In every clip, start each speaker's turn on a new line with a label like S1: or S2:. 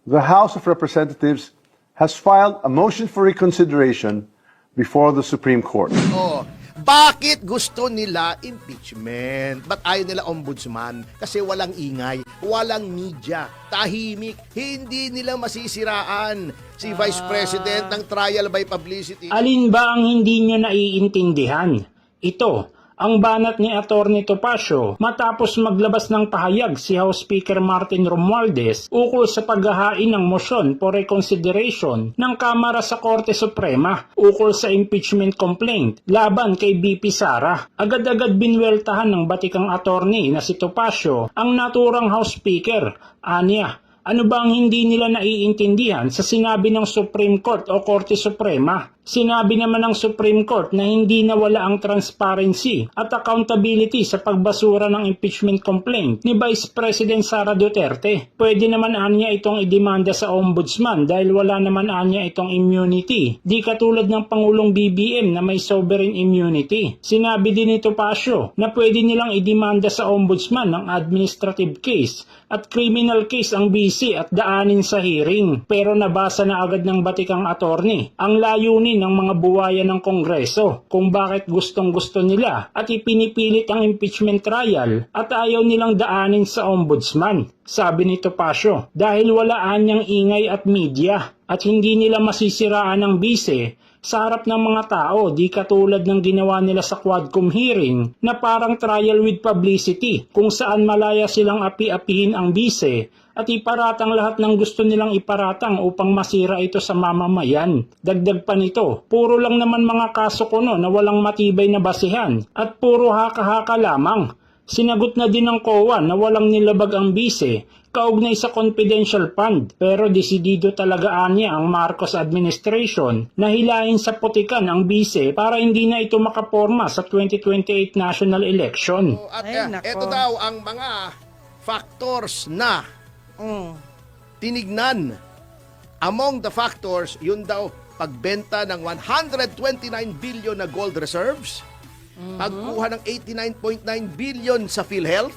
S1: the House of Representatives has filed a motion for reconsideration before the Supreme Court.
S2: Oh, bakit gusto nila impeachment? Ba't ayaw nila ombudsman? Kasi walang ingay, walang media, tahimik, hindi nila masisiraan si Vice President ng trial by publicity.
S3: Alin ba ang hindi niya naiintindihan? Ito, ang banat ni Atty. Topacio matapos maglabas ng pahayag si House Speaker Martin Romualdez ukol sa paghahain ng motion for reconsideration ng Kamara sa Korte Suprema ukol sa impeachment complaint laban kay BP Sara. Agad-agad binweltahan ng batikang attorney na si Topacio ang naturang House Speaker. Anya, ano ba ang hindi nila naiintindihan sa sinabi ng Supreme Court o Korte Suprema? Sinabi naman ng Supreme Court na hindi nawala ang transparency at accountability sa pagbasura ng impeachment complaint ni Vice President Sara Duterte. Pwede naman anya itong idemanda sa ombudsman dahil wala naman anya itong immunity. Di katulad ng Pangulong BBM na may sovereign immunity. Sinabi din ni Topacio na pwede nilang idemanda sa ombudsman ng administrative case at criminal case ang BC at daanin sa hearing. Pero nabasa na agad ng batikang attorney ang layunin ng mga buwayan ng Kongreso kung bakit gustong-gusto nila at ipinipilit ang impeachment trial at ayaw nilang daanin sa ombudsman. Sabi ni Topacio, dahil wala anyang ingay at media at hindi nila masisiraan ng bise sa harap ng mga tao, di katulad ng ginawa nila sa Quadcom hearing na parang trial with publicity kung saan malaya silang api-apihin ang bise at iparatang lahat ng gusto nilang iparatang upang masira ito sa mamamayan. Dagdag pa nito, puro lang naman mga kaso kuno na walang matibay na basihan at puro haka-haka lamang. Sinagot na din ng COA na walang nilabag ang bise kaugnay sa confidential fund pero desidido talaga anya ang Marcos administration na hilahin sa putikan ang bise para hindi na ito makaporma sa 2028 national election.
S2: At ito daw ang mga factors na tinignan. Among the factors, yun daw pagbenta ng 129 billion na gold reserves, pagkuha ng 89.9 billion sa PhilHealth,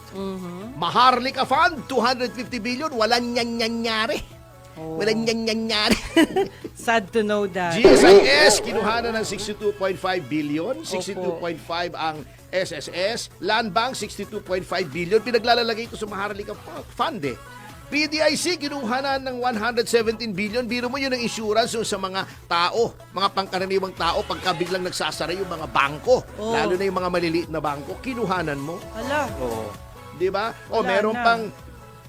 S2: Maharlika Fund, 250 billion, walang nyanyanyari. Walang nyanyanyari.
S4: Sad to know that.
S2: GSIS, kinuhanan ng 62.5 billion, 62.5 ang SSS, Land Bank, 62.5 billion, pinaglalalagay ito sa Maharlika Fund eh. PDIC, kinuhanan ng 117 billion. Biro mo yun ang insurance sa mga tao, mga pangkaraniwang tao, pagka biglang nagsasara yung mga bangko, lalo na yung mga maliliit na bangko, kinuhanan mo.
S4: Hala.
S2: Di ba? O
S4: Wala
S2: meron
S4: na.
S2: pang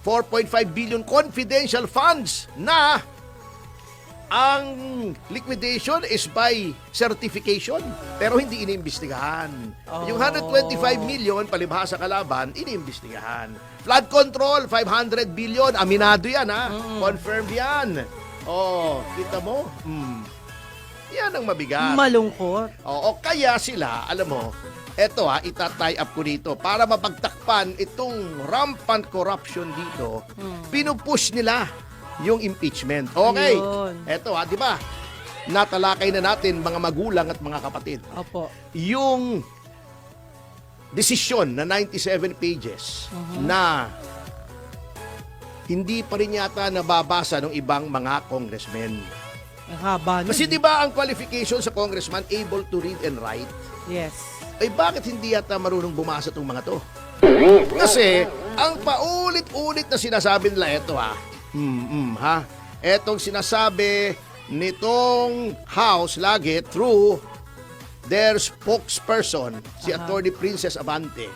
S2: 4.5 billion confidential funds na ang liquidation is by certification pero hindi iniimbestigahan. Yung 125 million palibhasa kalaban, iniimbestigahan. Flood control, 500 billion. Aminado yan, ha? Confirmed yan. Oh, kita mo? Yan ang mabigat.
S4: Malungkot.
S2: Oo, kaya sila, alam mo, eto itatay up ko dito para mapagtakpan itong rampant corruption dito. Pinupush nila yung impeachment. Okay.
S4: Yun.
S2: Eto di ba? Natalakay na natin mga magulang at mga kapatid.
S4: Opo.
S2: Yung desisyon na 97 pages na hindi pa rin yata nababasa ng ibang mga congressmen.
S4: Ang haba nun.
S2: Kasi di ba ang qualification sa congressman able to read and write?
S4: Yes.
S2: Ay bakit hindi yata marunong bumasa itong mga to? Kasi ang paulit-ulit na sinasabi nila ito etong sinasabi nitong House lagi through their spokesperson, si Attorney Princess Abante.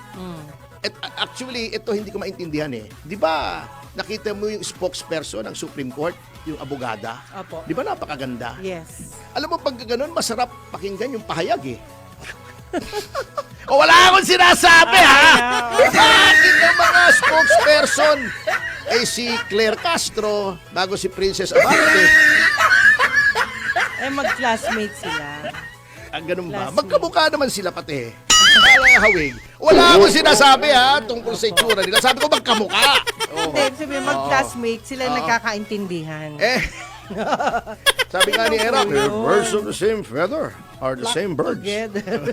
S2: Actually, ito hindi ko maintindihan eh. Di ba nakita mo yung spokesperson ng Supreme Court, yung abogada?
S4: Opo.
S2: Di ba napakaganda?
S4: Yes.
S2: Alam mo, pag ganun, masarap pakinggan yung pahayag eh. O wala akong sinasabi Bakit ang mga spokesperson si Claire Castro bago si Princess Abante?
S4: Mag-classmate sila.
S2: Ganun ba?
S4: Classmate.
S2: Magkamukha naman sila pati. Parang hawig. Wala akong sinasabi tungkol sa itsura nila. Sabi ko magkamukha.
S4: Hindi, sabi mag-classmate sila nagkakaintindihan.
S2: Sabi nga ni Erap, birds of the same feather are the same birds.
S4: Together.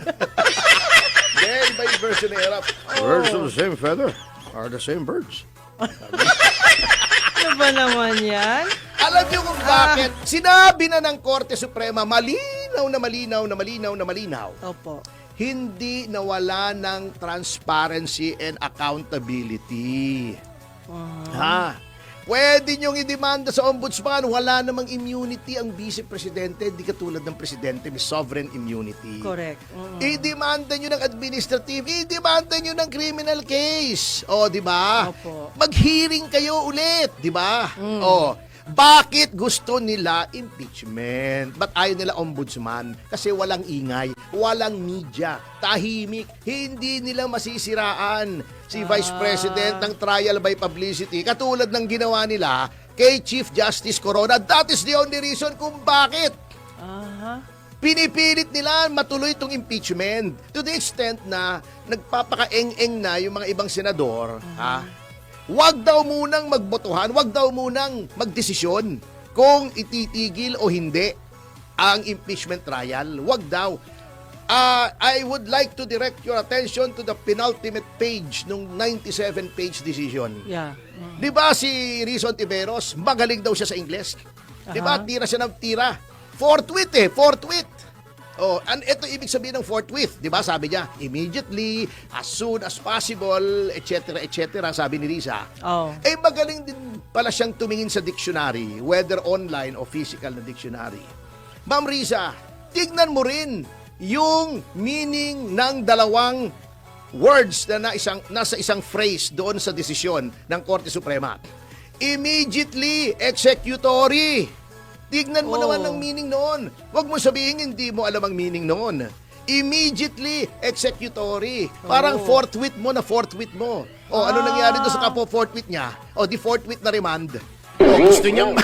S2: Iba yung version ni Erap. Birds of the same feather are the same birds.
S4: Ano ba naman yan?
S2: Alam niyo kung bakit? Sinabi na ng Korte Suprema, malinaw na malinaw na malinaw na malinaw.
S4: Opo.
S2: Hindi nawala ng transparency and accountability. Ha? Pwede niyong idemanda sa ombudsman, wala namang immunity ang vice presidente, di katulad ng presidente, may sovereign immunity.
S4: Correct.
S2: Idemanda nyo ng administrative, idemanda nyo ng criminal case. O, di ba?
S4: Opo.
S2: Mag-hearing kayo ulit, di ba? O, bakit gusto nila impeachment? Ba't ayaw nila ombudsman? Kasi walang ingay, walang media, tahimik, hindi nila masisiraan si Vice President ng trial by publicity katulad ng ginawa nila kay Chief Justice Corona. That is the only reason kung bakit
S4: Aha.
S2: pinipilit nila matuloy itong impeachment to the extent na nagpapakaeng-eng na yung mga ibang senador. Ha? Wag daw munang magbotohan, wag daw munang magdesisyon kung ititigil o hindi ang impeachment trial. Wag daw. I would like to direct your attention to the penultimate page nung 97-page decision.
S4: Yeah.
S2: Di ba si Rizon Tiveros, magaling daw siya sa Ingles? Di ba? Tira siya ng tira. Forthwith forthwith. Oh, and ito ibig sabihin ng forthwith, 'di ba? Sabi niya, immediately, as soon as possible, etc., sabi ni Riza.
S4: Oh.
S2: Eh magaling din pala siyang tumingin sa dictionary, whether online o physical na dictionary. Ma'am Riza, tignan mo rin yung meaning ng dalawang words na nasa isang phrase doon sa desisyon ng Korte Suprema. Immediately executory. Tignan mo naman ang meaning noon. Huwag mo sabihin hindi mo alam ang meaning noon. Immediately executory. Parang forthwith mo na forthwith mo. O ano nangyari doon sa kapo-forthwith niya? O di forthwith na remand. O gusto niyang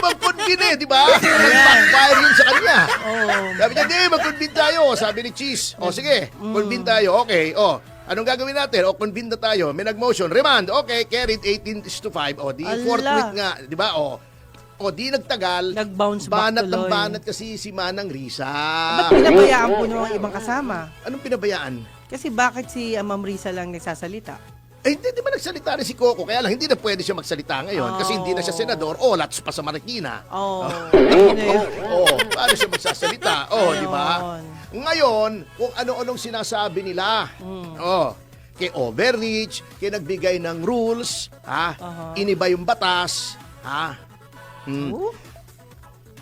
S2: mag-convene di ba? Mag-backfire yun sa kanya. Sabi niya, di, mag-convene tayo. Sabi ni Cheese. O sige, convene tayo. Okay, o. Anong gagawin natin? O, convene na tayo. May nag-motion. Remand. Okay, carried 18-5. O, di forthwith nga. Di ba? O, di nagtagal.
S4: Nag-bounce back
S2: banat ng
S4: tuloy.
S2: banat kasi si Manang Risa.
S4: Ba't pinabayaan po nyo ang ibang kasama?
S2: Anong pinabayaan?
S4: Kasi bakit si Ma'am Risa lang nagsasalita?
S2: Eh, hindi ba nagsalita rin si Coco? Kaya lang, hindi na pwede siya magsalita ngayon kasi hindi na siya senador. O, lats pa sa Marikina. Paano siya magsasalita? Di ba? Ngayon, kung ano-anong sinasabi nila. Kay overreach, kay nagbigay ng rules, iniba yung batas,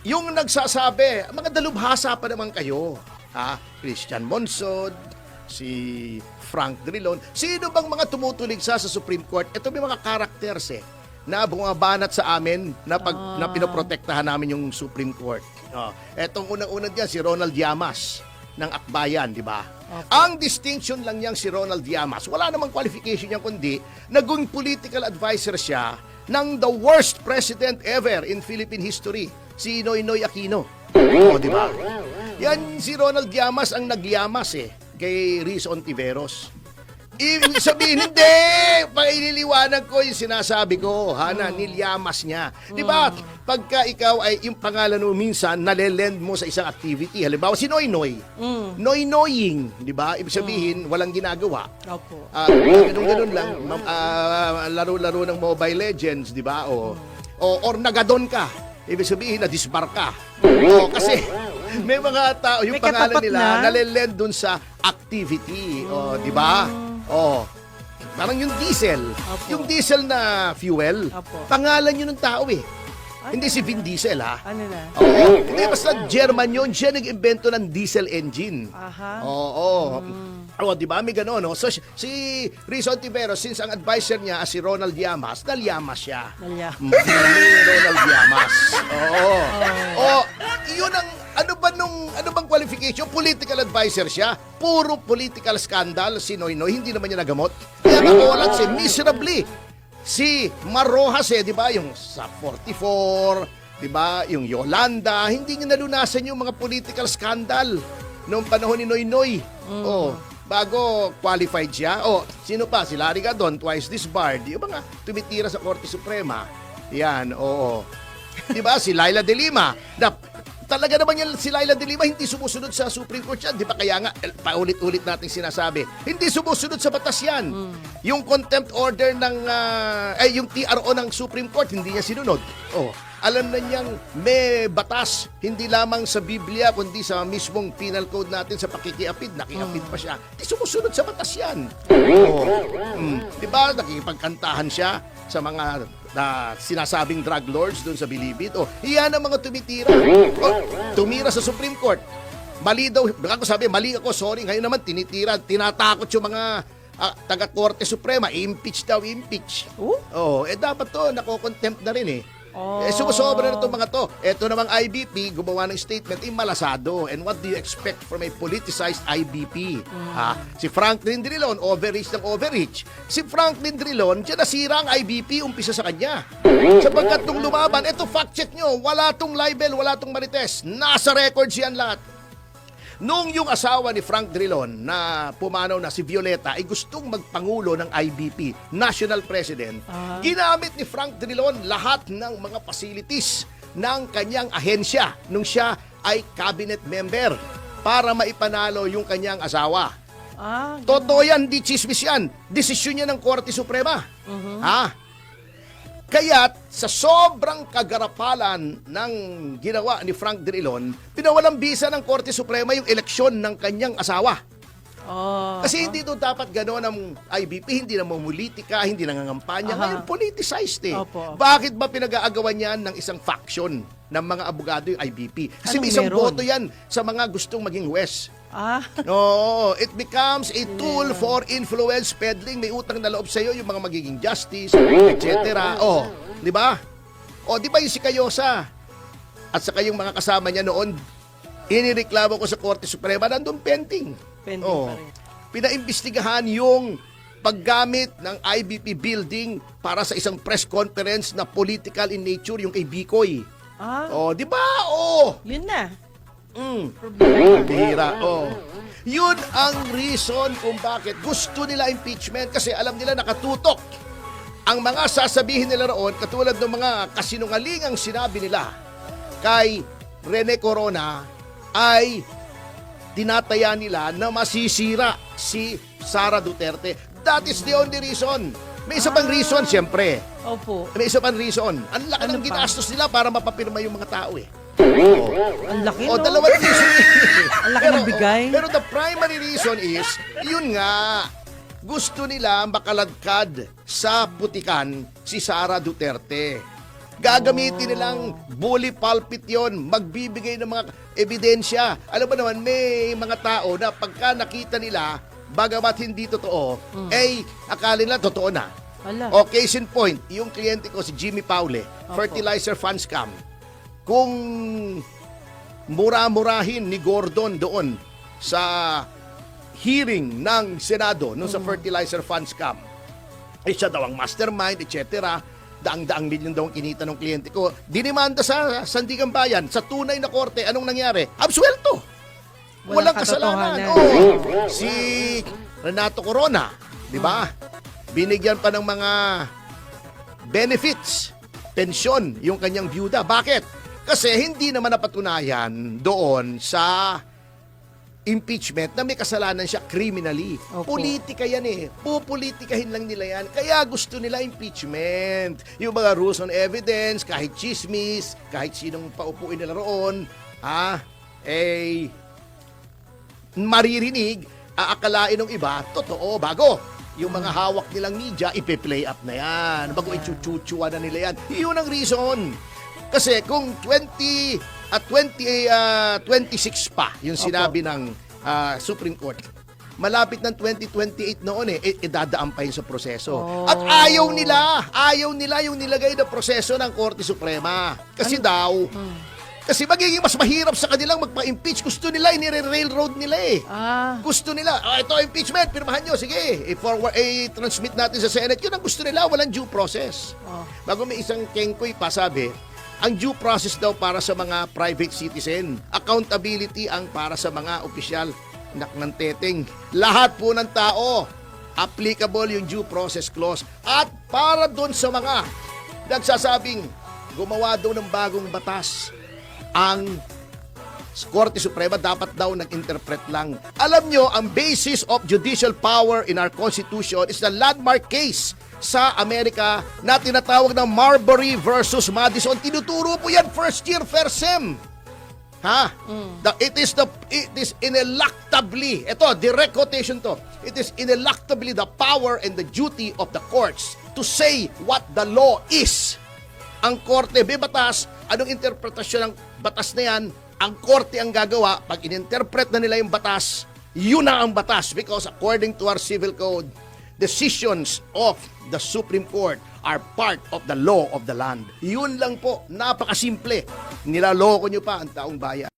S2: yung nagsasabi, mga dalubhasa pa naman kayo. Christian Monsod, si Frank Drilon. Sino bang mga tumutulig sa Supreme Court? Ito may mga characters na bumabanat sa amin na pinoprotektahan namin yung Supreme Court. Etong unang-unang diyan si Ronald Llamas ng Akbayan, di ba? Okay. Ang distinction lang niyang si Ronald Llamas, wala namang qualification niya kundi naging political advisor siya ng the worst president ever in Philippine history, si Noynoy Aquino. Di ba? Yan si Ronald Llamas ang nagyamas kay Rizon Tiveros. Ibig sabihin, hindi! Paililiwanag ko yung sinasabi ko, nilyamas niya. Di ba? Pagka ikaw ay yung pangalan mo minsan, nalelend mo sa isang activity. Halimbawa, si Noynoy. Noynoying. Di ba? Ibig sabihin, walang ginagawa.
S4: Opo.
S2: Ganun lang. Laro-laro ng Mobile Legends, di ba? Or nagadon ka. Ibig sabihin, na-disbar ka. Kasi may mga tao, yung
S4: May
S2: pangalan
S4: katapat
S2: nila,
S4: na.
S2: nalelend dun sa activity. Di ba? Parang yung diesel.
S4: Opo.
S2: Yung diesel na fuel.
S4: Opo.
S2: Pangalan yun ng tao Hindi si Vin Diesel
S4: Ano na?
S2: Hindi, basta German yun. Siya nag-invento ng diesel engine.
S4: Aha.
S2: Di ba? May gano'n, no? So, si Rizon Tiveros, since ang advisor niya si Ronald Llamas, nalyamas siya. Ronald Llamas. Yun ang, ano bang qualification? Political advisor siya. Puro political scandal si Noynoy. Hindi naman niya nagamot. Kaya nakulat miserably. Si Marrojas, di ba? Yung sa 44, di ba? Yung Yolanda. Hindi niya nalunasan yung mga political scandal noong panahon ni Noynoy. Bago qualified siya. Sino pa? Si Larry Gadon, twice disbarred. Yung mga tumitira sa Korte Suprema. Yan, Di ba? Si Laila de Lima, na talaga naman yan si Laila de Lima, hindi sumusunod sa Supreme Court yan. Di ba kaya nga, paulit-ulit nating sinasabi, hindi sumusunod sa batas yan. Yung contempt order ng, yung TRO ng Supreme Court, hindi niya sinunod. Oh, alam na niyang may batas, hindi lamang sa Biblia, kundi sa mismong penal code natin sa pakikiapid. Nakiapid pa siya. Hindi sumusunod sa batas yan. Di ba, nakikipagkantahan siya sa mga sinasabing drug lords doon sa Bilibid. O, iyan ang mga tumitira. O, tumira sa Supreme Court. Mali daw. Baka ko sabi, mali ako, sorry. Ngayon naman, tinatakot yung mga taga-Korte Suprema. Impeach daw, impeach. Oh, dapat to, nako-contempt na rin eh. Sumusobra na itong mga to. Ito namang IBP, gumawa ng statement, malasado. And what do you expect from a politicized IBP? Si Franklin Drilon, overreach ng overreach. Si Franklin Drilon, dyan nasira ang IBP, umpisa sa kanya. Sapagkat nung lumaban, ito fact check nyo, wala tong libel, wala tong marites. Nasa records yan lahat. Nung yung asawa ni Frank Drilon na pumanaw na si Violeta ay gustong magpangulo ng IBP, National President, ginamit ni Frank Drilon lahat ng mga facilities ng kanyang ahensya nung siya ay cabinet member para maipanalo yung kanyang asawa. Totoo yan, di chismis yan. Desisyon niya ng Korte Suprema. Kaya sa sobrang kagarapalan ng ginawa ni Frank Drilon, pinawalang bisa ng Korte Suprema yung eleksyon ng kanyang asawa. Kasi hindi doon dapat gano'n ang IBP, hindi na mamulitika, hindi nangangampanya. Ngayon, politicized eh. Bakit ba pinag-aagawan yan ng isang faction ng mga abogado yung IBP? Kasi may isang boto yan sa mga gustong maging huwes. No, it becomes a tool for influence peddling. May utang na loob sa iyo yung mga magiging justice, etc. Oh, di ba? Oh, di ba yung si Cayosa at saka yung mga kasama niya noon, inireklamo ko sa Korte Suprema, nandun pending.
S4: Pending pa rin.
S2: Pinaimbestigahan yung paggamit ng IBP building para sa isang press conference na political in nature, yung kay Bikoy. Oh, di ba? Oh.
S4: Yun na.
S2: Bira, oh. Yun ang reason kung bakit gusto nila impeachment kasi alam nila nakatutok ang mga sasabihin nila roon katulad ng mga kasinungalingang sinabi nila kay Rene Corona ay tinataya nila na masisira si Sara Duterte. That is the only reason. May isa pang reason, siyempre.
S4: Opo.
S2: May isa pang reason. Ang laki ng ginastos nila para mapapirma yung mga tao eh.
S4: Ang laki, no?
S2: Dalawang reason.
S4: Ang laki ng bigay.
S2: Pero the primary reason is, yun nga, gusto nila makaladkad sa putikan si Sara Duterte. Gagamitin nilang bully pulpit yon, magbibigay ng mga ebidensya. Alam mo naman, may mga tao na pagka nakita nila, bagamat hindi totoo, akala nila totoo na. O case in point, yung kliyente ko si Jimmy Paule, fertilizer fund scam. Kung mura-murahin ni Gordon doon sa hearing ng Senado nung sa fertilizer fund scam, ay siya daw ang mastermind, etc. Daang-daang milyon daw ang kinita ng kliyente ko. Dinimanda sa Sandigan Bayan, sa tunay na korte, anong nangyari? Absuelto! Walang kasalanan. Si Renato Corona, di ba? Binigyan pa ng mga benefits, pensyon, yung kanyang byuda. Bakit? Kasi hindi naman napatunayan doon sa impeachment na may kasalanan siya criminally. Politika yan eh. Pupolitikahin lang nila yan. Kaya gusto nila impeachment. Yung mga rules on evidence, kahit chismis, kahit sinong paupuin nila roon, maririnig, aakalain ng iba, totoo, bago. Yung mga hawak nilang media, ipe-play up na yan. Bago ichuchuchuan na nila yan. Yun ang reason. Kasi kung 26 pa yung sinabi ng Supreme Court, malapit ng 2028 noon idadaan pa yun sa proseso. At ayaw nila yung nilagay na proseso ng Korte Suprema. Kasi kasi magiging mas mahirap sa kanilang magpa-impeach. Gusto nila, inire-railroad nila eh. Gusto nila, ito impeachment, pirmahan nyo, sige, transmit natin sa Senate. Yun ang gusto nila, walang due process. Bago may isang kengkoy pa sabi, ang due process daw para sa mga private citizen. Accountability ang para sa mga opisyal. Ng teteng. Lahat po ng tao, applicable yung due process clause. At para doon sa mga nagsasabing gumawa daw ng bagong batas ang Korte Suprema dapat daw nag-interpret lang. Alam nyo, ang basis of judicial power in our Constitution is the landmark case sa Amerika na tinatawag ng Marbury versus Madison. Tinuturo po yan first year, first sem. Ha? It is ineluctably, ito, direct quotation to, it is ineluctably the power and the duty of the courts to say what the law is. Ang korte, may batas, anong interpretasyon ng batas na yan, ang korte ang gagawa, pag in-interpret na nila yung batas, yun na ang batas. Because according to our civil code, decisions of the Supreme Court are part of the law of the land. Yun lang po, napakasimple. Nilaloko nyo pa ang taong bayan.